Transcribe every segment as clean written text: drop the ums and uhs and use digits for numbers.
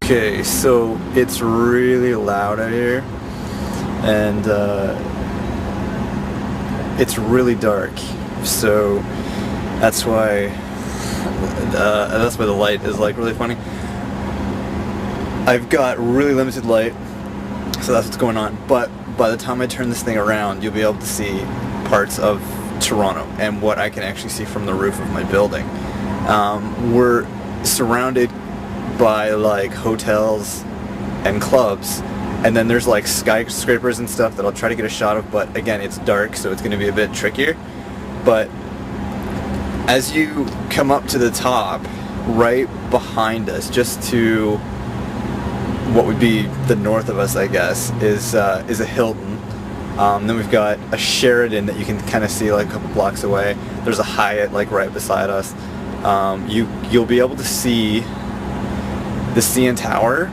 Okay, so it's really loud out here, and it's really dark, so that's why the light is like really funny. I've got really limited light, so that's what's going on, but by the time I turn this thing around, you'll be able to see parts of Toronto and what I can actually see from the roof of my building. We're surrounded by like hotels and clubs, and then there's like skyscrapers and stuff that I'll try to get a shot of, but again, it's dark, so it's going to be a bit trickier. But as you come up to the top, right behind us, just to what would be the north of us, I guess, is a Hilton. Then we've got a Sheraton that you can kind of see like a couple blocks away. There's a Hyatt like right beside us. You'll be able to see the CN Tower,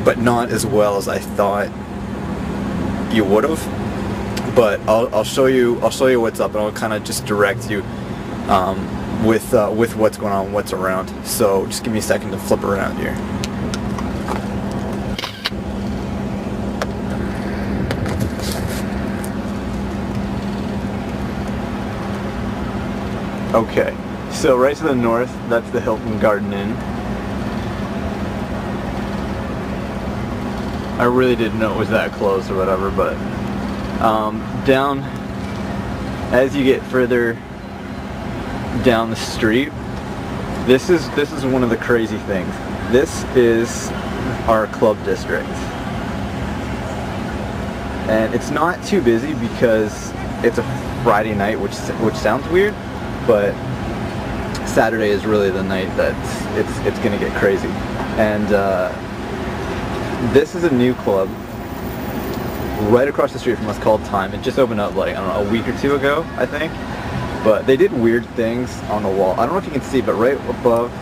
but not as well as I thought you would have. But I'll show you what's up, and I'll kind of just direct you with what's going on, what's around. So just give me a second to flip around here. Okay, so right to the north, that's the Hilton Garden Inn. I really didn't know it was that close or whatever, but down, as you get further down the street, this is one of the crazy things. This is our club district, and it's not too busy because it's a Friday night, which sounds weird, but Saturday is really the night that it's gonna get crazy. And this is a new club right across the street from us called Time. It just opened up like, I don't know, a week or two ago, I think. But they did weird things on the wall. I don't know if you can see, but right above,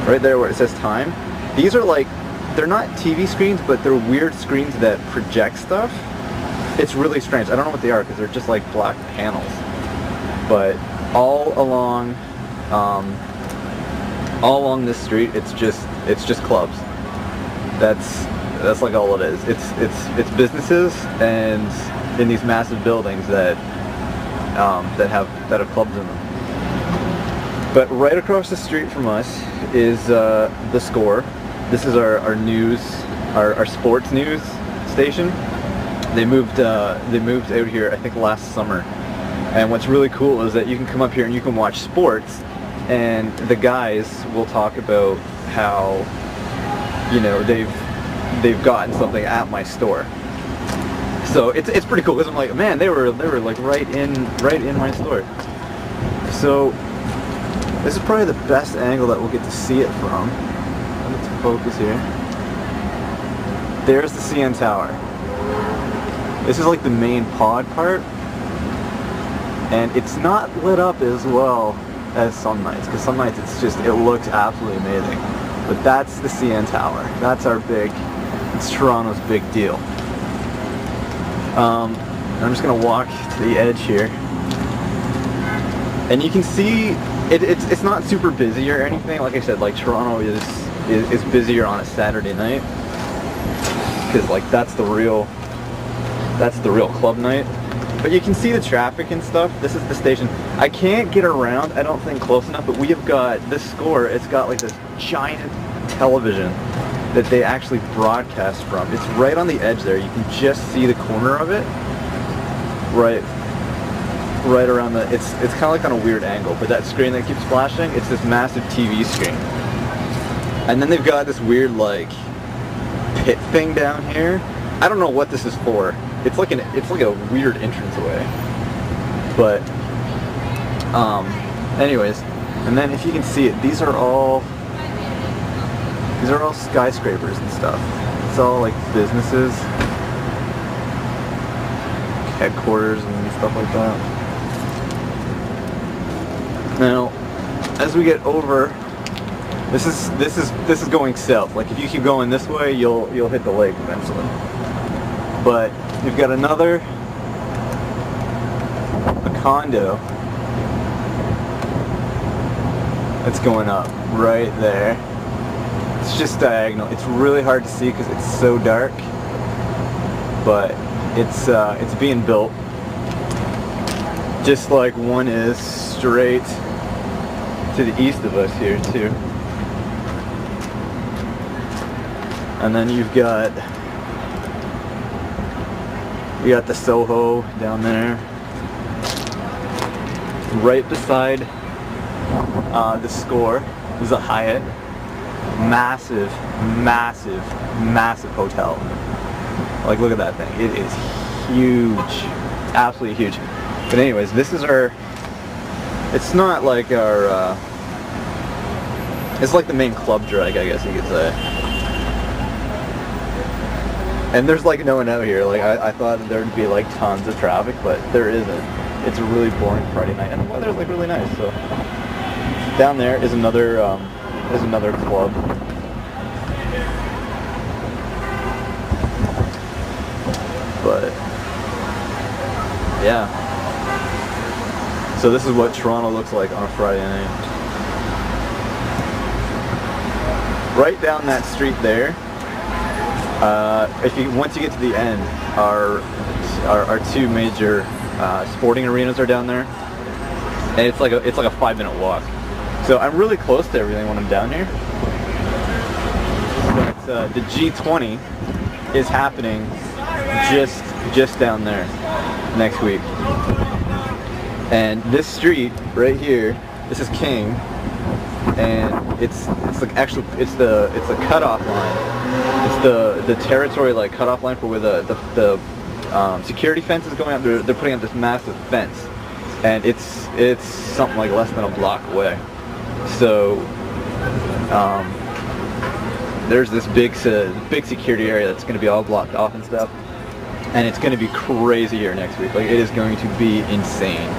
right there where it says Time, these are like, they're not TV screens, but they're weird screens that project stuff. It's really strange. I don't know what they are because they're just like black panels. But all along this street, it's just clubs. That's like all it is. It's businesses and in these massive buildings that have clubs in them. But right across the street from us is the Score. This is our news, our sports news station. They moved out here, I think, last summer. And what's really cool is that you can come up here and you can watch sports, and the guys will talk about how, you know, they've gotten something at my store. So it's pretty cool because I'm like, man, they were like right in my store. So this is probably the best angle that we'll get to see it from. Let's focus here. There's the CN Tower. This is like the main pod part. And it's not lit up as well as some nights, because some nights it looks absolutely amazing. But that's the CN Tower. That's it's Toronto's big deal. I'm just gonna walk to the edge here, and you can see it's not super busy or anything. Like I said, like Toronto is busier on a Saturday night, because like that's the real club night. But you can see the traffic and stuff. This is the station. I can't get around, I don't think, close enough, but we have got this Score. It's got like this giant television that they actually broadcast from. It's right on the edge there. You can just see the corner of it. Right around it's kind of like on a weird angle, but that screen that keeps flashing, it's this massive TV screen. And then they've got this weird like pit thing down here. I don't know what this is for. It's like a weird entranceway. But anyways, and then if you can see it, these are all skyscrapers and stuff. It's all like businesses, headquarters and stuff like that. Now, as we get over, this is going south. Like if you keep going this way, you'll hit the lake eventually. But you've got a condo that's going up right there. it's just diagonal. It's really hard to see because it's so dark, but it's being built. Just like one is straight to the east of us here too. And then you got the Soho down there. Right beside the Score is a Hyatt. Massive, massive, massive hotel. Like, look at that thing. It is huge. Absolutely huge. But anyways, this is our, it's not like our, it's like the main club drag, I guess you could say. And there's like no one out here. Like, I thought there'd be like tons of traffic, but there isn't. It's a really boring Friday night, and the weather's like really nice. So down there is another club. But yeah. So this is what Toronto looks like on a Friday night. Right down that street there. Once you get to the end, our two major sporting arenas are down there, and it's like a 5-minute walk. So I'm really close to everything when I'm down here. But the G20 is happening just down there next week, and this street right here, this is King, and it's like actually it's the cutoff line. It's the territory like cutoff line for where the security fence is going up. They're putting up this massive fence, and it's something like less than a block away. So there's this big security area that's going to be all blocked off and stuff, and it's going to be crazy here next week. Like, it is going to be insane,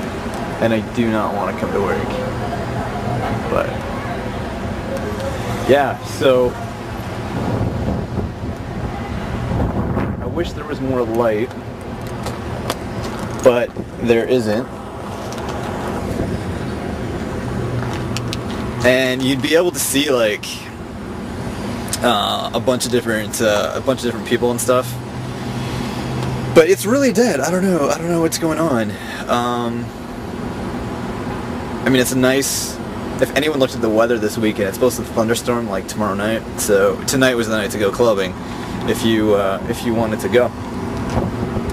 and I do not want to come to work. But yeah, so I wish there was more light, but there isn't. And you'd be able to see like a bunch of different people and stuff. But it's really dead. I don't know what's going on. I mean, it's a nice. If anyone looked at the weather this weekend, it's supposed to thunderstorm like tomorrow night. So tonight was the night to go clubbing, if you wanted to go.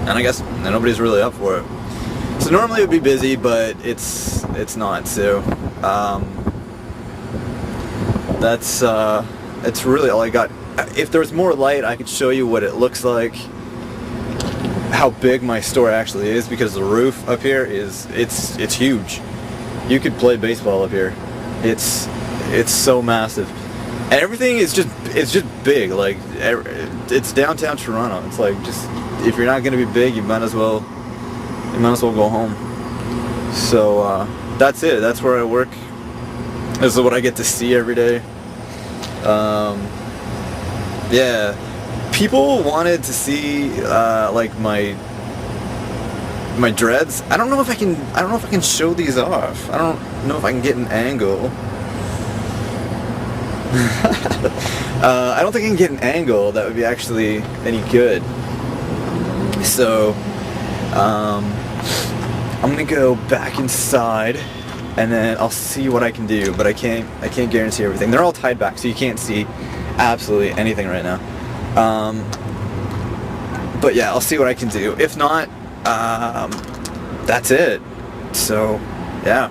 And I guess nobody's really up for it. So normally it would be busy, but it's not. So that's really all I got. If there was more light, I could show you what it looks like, how big my store actually is, because the roof up here it's huge. You could play baseball up here. It's so massive, and everything is just big. Like, it's downtown Toronto. It's like, just, if you're not gonna be big, you might as well go home. So that's it. That's where I work. This is what I get to see every day. Yeah, people wanted to see like my dreads. I don't know if I can show these off. I don't know if I can get an angle. I don't think I can get an angle that would be actually any good. So I'm gonna go back inside, and then I'll see what I can do. But I can't guarantee everything. They're all tied back, so you can't see absolutely anything right now. But yeah, I'll see what I can do. If not, that's it. So yeah.